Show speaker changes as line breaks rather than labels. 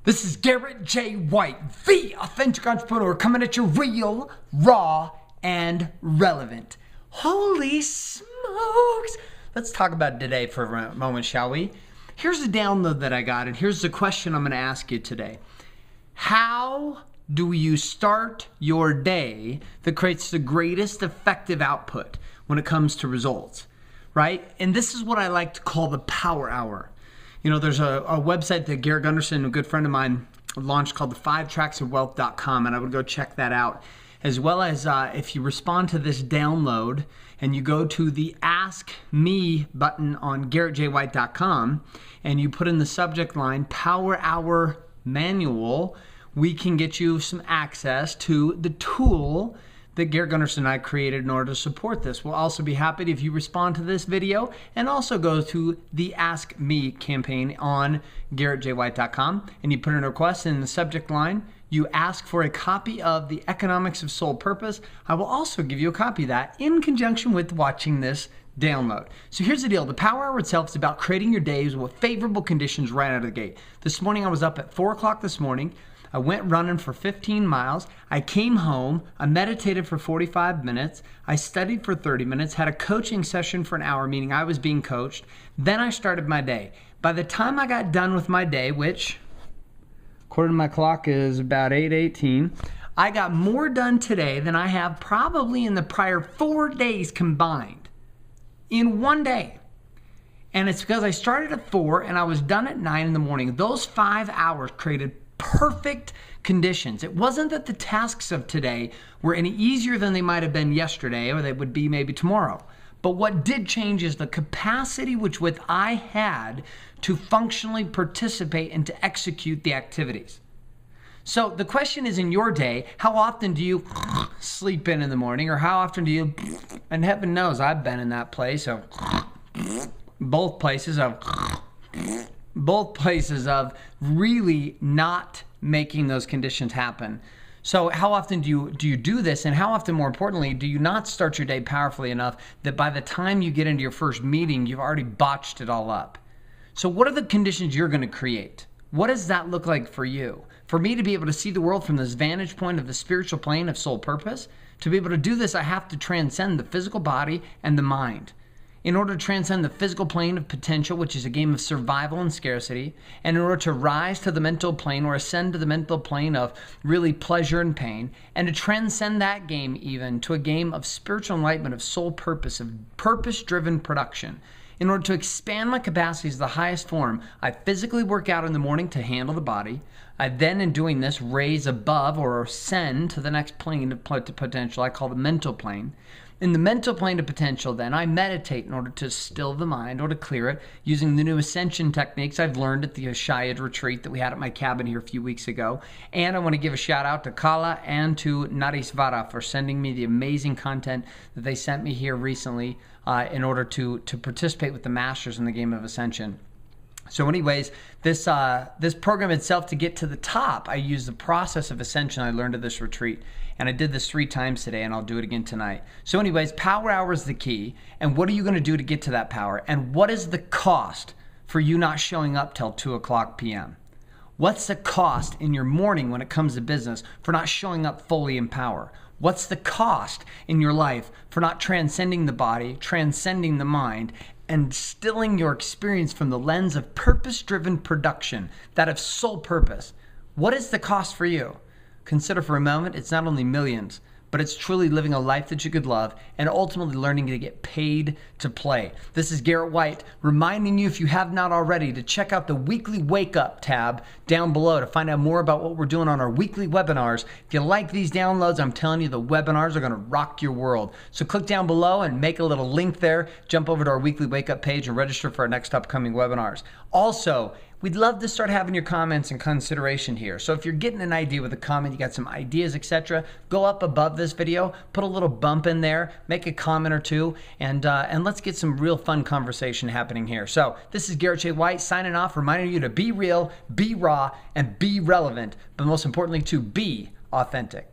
This is Garrett J. White, the authentic entrepreneur, coming at you real, raw, and relevant. Holy smokes! Let's talk about today for a moment, shall we? Here's the download that I got, and here's the question I'm going to ask you today. How do you start your day that creates the greatest effective output when it comes to results, right? And this is what I like to call the power hour. You know, there's a website that Garrett Gunderson, a good friend of mine, launched called the 5tracksofwealth.com, and I would go check that out. As well as if you respond to this download and you go to the Ask Me button on GarrettJWhite.com and you put in the subject line, Power Hour Manual, we can get you some access to the tool that Garrett Gunderson and I created in order to support this. We'll also be happy if you respond to this video and also go to the Ask Me campaign on GarrettJWhite.com and you put in a request in the subject line. You ask for a copy of The Economics of Soul Purpose. I will also give you a copy of that in conjunction with watching this download. So here's the deal. The Power Hour itself is about creating your days with favorable conditions right out of the gate. This morning I was up at 4 o'clock this morning. I went running for 15 miles. I came home. I meditated for 45 minutes. I studied for 30 minutes, had a coaching session for an hour, meaning I was being coached. Then I started my day. By the time I got done with my day, which according to my clock is about 8:18, I got more done today than I have probably in the prior 4 days combined in one day. And it's because I started at 4 and I was done at 9 in the morning. Those 5 hours created perfect conditions. It wasn't that the tasks of today were any easier than they might have been yesterday or they would be maybe tomorrow. But what did change is the capacity which I had to functionally participate and to execute the activities. So the question is, in your day, how often do you sleep in the morning, or how often do you, and heaven knows I've been in that place of both places of really not making those conditions happen. So how often do you do this, and how often, more importantly, do you not start your day powerfully enough that by the time you get into your first meeting, you've already botched it all up? So what are the conditions you're going to create? What does that look like for you? For me to be able to see the world from this vantage point of the spiritual plane of soul purpose, to be able to do this, I have to transcend the physical body and the mind. In order to transcend the physical plane of potential, which is a game of survival and scarcity, and in order to rise to the mental plane or ascend to the mental plane of really pleasure and pain, and to transcend that game even to a game of spiritual enlightenment, of soul purpose, of purpose-driven production. In order to expand my capacities to the highest form, I physically work out in the morning to handle the body. I then, in doing this, raise above or ascend to the next plane of potential I call the mental plane. In the mental plane of potential, then, I meditate in order to still the mind or to clear it using the new ascension techniques I've learned at the Ashayad retreat that we had at my cabin here a few weeks ago. And I want to give a shout out to Kala and to Narisvara for sending me the amazing content that they sent me here recently in order to participate with the masters in the game of ascension. So anyways, this program itself, to get to the top, I use the process of ascension I learned at this retreat. And I did this 3 times today, and I'll do it again tonight. So anyways, power hour is the key. And what are you going to do to get to that power? And what is the cost for you not showing up till 2 o'clock p.m.? What's the cost in your morning when it comes to business for not showing up fully in power? What's the cost in your life for not transcending the body, transcending the mind, and stilling your experience from the lens of purpose-driven production, that of soul purpose? What is the cost for you? Consider for a moment, it's not only millions, but it's truly living a life that you could love and ultimately learning to get paid to play. This is Garrett White reminding you, if you have not already, to check out the weekly Wake Up tab down below to find out more about what we're doing on our weekly webinars. If you like these downloads, I'm telling you, the webinars are going to rock your world. So click down below and make a little link there, jump over to our weekly Wake Up page and register for our next upcoming webinars. Also, we'd love to start having your comments in consideration here. So if you're getting an idea with a comment, you got some ideas, etc., go up above this video, put a little bump in there, make a comment or two, and let's get some real fun conversation happening here. So this is Garrett J. White signing off, reminding you to be real, be raw, and be relevant, but most importantly, to be authentic.